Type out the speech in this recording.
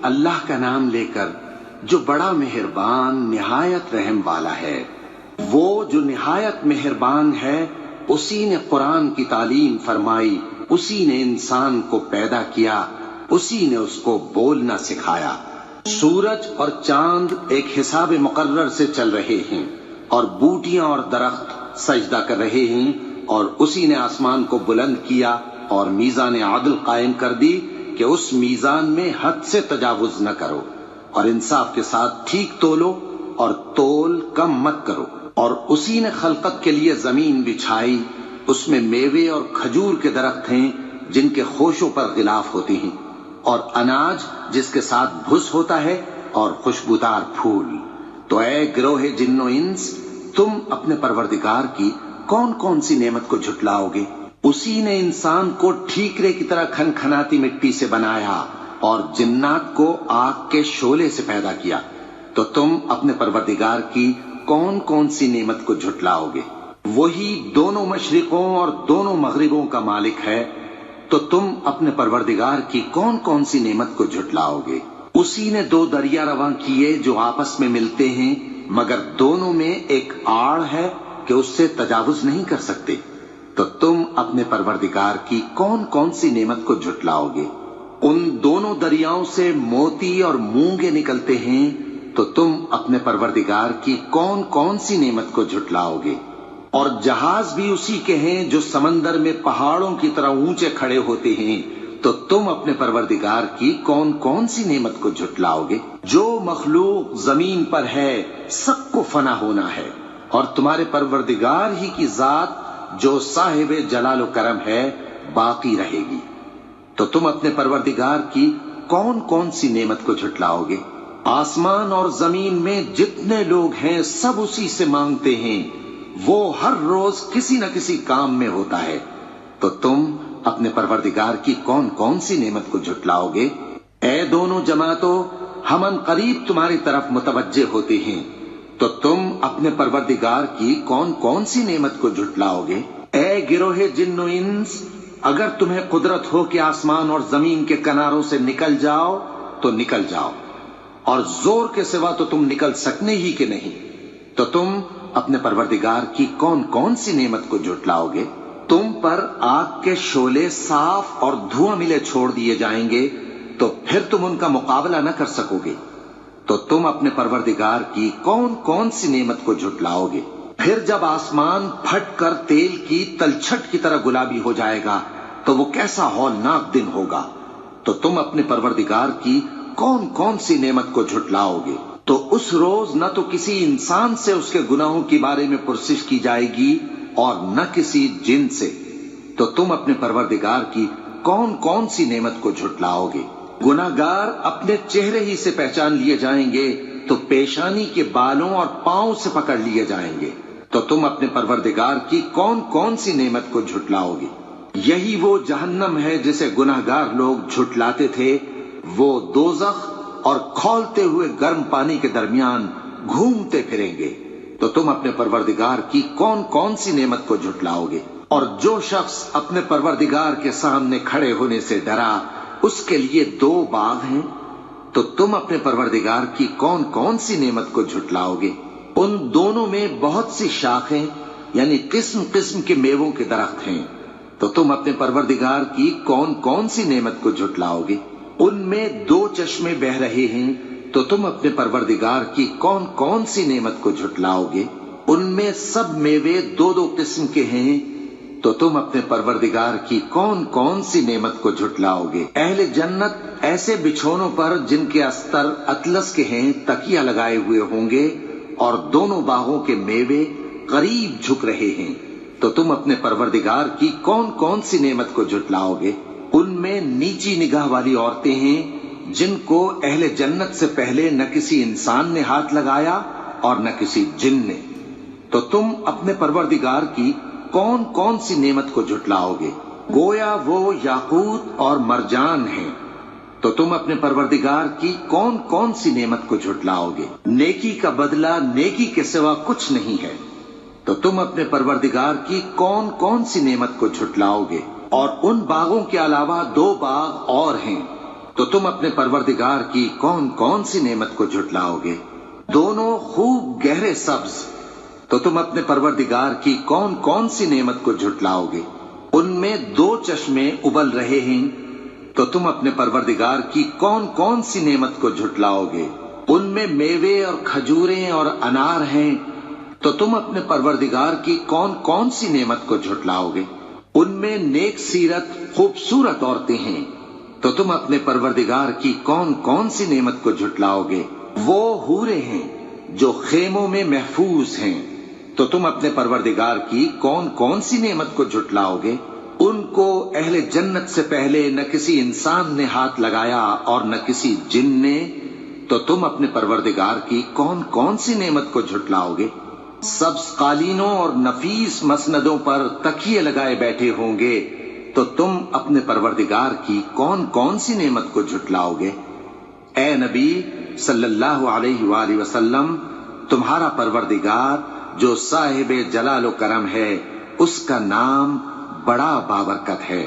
اللہ کا نام لے کر جو بڑا مہربان نہایت رحم والا ہے۔ وہ جو نہایت مہربان ہے اسی نے قرآن کی تعلیم فرمائی، اسی نے انسان کو پیدا کیا، اسی نے اس کو بولنا سکھایا۔ سورج اور چاند ایک حساب مقرر سے چل رہے ہیں اور بوٹیاں اور درخت سجدہ کر رہے ہیں، اور اسی نے آسمان کو بلند کیا اور میزان عدل قائم کر دی کہ اس میزان میں حد سے تجاوز نہ کرو، اور انصاف کے ساتھ ٹھیک تولو اور تول کم مت کرو۔ اور اسی نے خلقت کے لیے زمین بچھائی، اس میں میوے اور کھجور کے درخت ہیں جن کے خوشوں پر غلاف ہوتی ہیں، اور اناج جس کے ساتھ بھس ہوتا ہے، اور خوشبودار پھول۔ تو اے گروہ جن و انس، تم اپنے پروردگار کی کون کون سی نعمت کو جھٹلاؤ گے؟ اسی نے انسان کو ٹھیکرے کی طرح کھنکھناتی مٹی سے بنایا اور جنات کو آگ کے شعلے سے پیدا کیا۔ تو تم اپنے پروردگار کی کون کون سی نعمت کو جھٹلاؤ گے؟ وہی دونوں مشرقوں اور دونوں مغربوں کا مالک ہے، تو تم اپنے پروردگار کی کون کون سی نعمت کو جھٹلاؤ گے؟ اسی نے دو دریا رواں کیے جو آپس میں ملتے ہیں، مگر دونوں میں ایک آڑ ہے کہ اس سے تجاوز نہیں کر سکتے۔ تو تم اپنے پروردگار کی کون کون سی نعمت کو جھٹلاؤ گے؟ ان دونوں دریاؤں سے موتی اور مونگے نکلتے ہیں، تو تم اپنے پروردگار کی کون کون سی نعمت کو جھٹلاؤ گے؟ اور جہاز بھی اسی کے ہیں جو سمندر میں پہاڑوں کی طرح اونچے کھڑے ہوتے ہیں، تو تم اپنے پروردگار کی کون کون سی نعمت کو جھٹلاؤ گے؟ جو مخلوق زمین پر ہے سب کو فنا ہونا ہے، اور تمہارے پروردگار ہی کی ذات جو صاحب جلال و کرم ہے باقی رہے گی۔ تو تم اپنے پروردگار کی کون کون سی نعمت کو جھٹلاؤ گے؟ آسمان اور زمین میں جتنے لوگ ہیں سب اسی سے مانگتے ہیں، وہ ہر روز کسی نہ کسی کام میں ہوتا ہے۔ تو تم اپنے پروردگار کی کون کون سی نعمت کو جھٹلاؤ گے؟ اے دونوں جماعتوں، ہم ان قریب تمہاری طرف متوجہ ہوتے ہیں، تو تم اپنے پروردگار کی کون کون سی نعمت کو جھٹلاؤ گے؟ اے گروہ جن و انس، اگر تمہیں قدرت ہو کہ آسمان اور زمین کے کناروں سے نکل جاؤ تو نکل جاؤ، اور زور کے سوا تو تم نکل سکنے ہی کہ نہیں، تو تم اپنے پروردگار کی کون کون سی نعمت کو جھٹلاؤ گے؟ تم پر آگ کے شعلے صاف اور دھواں ملے چھوڑ دیے جائیں گے، تو پھر تم ان کا مقابلہ نہ کر سکو گے۔ تو تم اپنے پروردگار کی کون کون سی نعمت کو جھٹلاؤ گے؟ پھر جب آسمان پھٹ کر تیل کی تلچھٹ کی طرح گلابی ہو جائے گا تو وہ کیسا ہولناک دن ہوگا۔ تو تم اپنے پروردگار کی کون کون سی نعمت کو جھٹلاؤ گے؟ تو اس روز نہ تو کسی انسان سے اس کے گناہوں کے بارے میں پرسش کی جائے گی اور نہ کسی جن سے۔ تو تم اپنے پروردگار کی کون کون سی نعمت کو جھٹلاؤ گے؟ گناہگار اپنے چہرے ہی سے پہچان لیے جائیں گے تو پیشانی کے بالوں اور پاؤں سے پکڑ لیے جائیں گے۔ تو تم اپنے پروردگار کی کون کون سی نعمت کو جھٹلاؤ گے؟ یہی وہ جہنم ہے جسے گناہگار لوگ جھٹلاتے تھے، وہ دوزخ اور کھولتے ہوئے گرم پانی کے درمیان گھومتے پھریں گے۔ تو تم اپنے پروردگار کی کون کون سی نعمت کو جھٹلاؤ گے؟ اور جو شخص اپنے پروردگار کے سامنے کھڑے ہونے سے ڈرا، اس کے لیے دو باغ ہیں۔ تو تم اپنے پروردگار کی کون کون سی نعمت کو جھٹلاؤ گے؟ ان دونوں میں بہت سی شاخیں یعنی قسم قسم کے میووں کے درخت ہیں۔ تو تم اپنے پروردگار کی کون کون سی نعمت کو جھٹلاؤ گے؟ ان میں دو چشمے بہ رہے ہیں۔ تو تم اپنے پروردگار کی کون کون سی نعمت کو جھٹلاؤ گے؟ ان میں سب میوے دو دو قسم کے ہیں۔ تو تم اپنے پروردگار کی کون کون سی نعمت کو جھٹلاؤ گے؟ اہل جنت ایسے بچھونوں پر جن کے استر اطلس کے ہیں تکیہ لگائے ہوئے ہوں گے، اور دونوں باغوں کے میوے قریب جھک رہے ہیں۔ تو تم اپنے پروردگار کی کون کون سی نعمت کو جھٹلاؤ گے؟ ان میں نیچی نگاہ والی عورتیں ہیں جن کو اہل جنت سے پہلے نہ کسی انسان نے ہاتھ لگایا اور نہ کسی جن نے۔ تو تم اپنے پروردگار کی کون کون سی نعمت کو جھٹلاؤ گے؟ گویا وہ یاقوت اور مرجان ہیں۔ تو تم اپنے پروردگار کی کون کون سی نعمت کو جھٹلاؤ گے؟ نیکی کا بدلہ نیکی کے سوا کچھ نہیں ہے۔ تو تم اپنے پروردگار کی کون کون سی نعمت کو جھٹلاؤ گے؟ اور ان باغوں کے علاوہ دو باغ اور ہیں۔ تو تو تم اپنے پروردگار کی کون کون سی نعمت کو جھٹلاؤ گے؟ دونوں خوب گہرے سبز، تو تم اپنے پروردگار کی کون کون سی نعمت کو جھٹلاؤ گے؟ ان میں 2 چشمے ابل رہے ہیں، تو تم اپنے پروردگار کی کون کون سی نعمت کو جھٹلاؤ گے؟ ان میں میوے اور کھجوریں اور انار ہیں، تو تم اپنے پروردگار کی کون کون سی نعمت کو جھٹلاؤ گے؟ ان میں نیک سیرت خوبصورت عورتیں ہیں، تو تم اپنے پروردگار کی کون کون سی نعمت کو جھٹلاؤ گے؟ وہ حوریں ہیں جو خیموں میں محفوظ ہیں، تو تم اپنے پروردگار کی کون کون سی نعمت کو جھٹلاؤ گے؟ ان کو اہل جنت سے پہلے نہ کسی انسان نے ہاتھ لگایا اور نہ کسی جن نے، تو تم اپنے پروردگار کی کون کون سی نعمت کو جھٹلاؤ گے؟ سبز قالینوں اور نفیس مسندوں پر تکیے لگائے بیٹھے ہوں گے، تو تم اپنے پروردگار کی کون کون سی نعمت کو جھٹلاؤ گے؟ اے نبی صلی اللہ علیہ وآلہ وسلم، تمہارا پروردگار جو صاحب جلال و کرم ہے، اس کا نام بڑا بابرکت ہے۔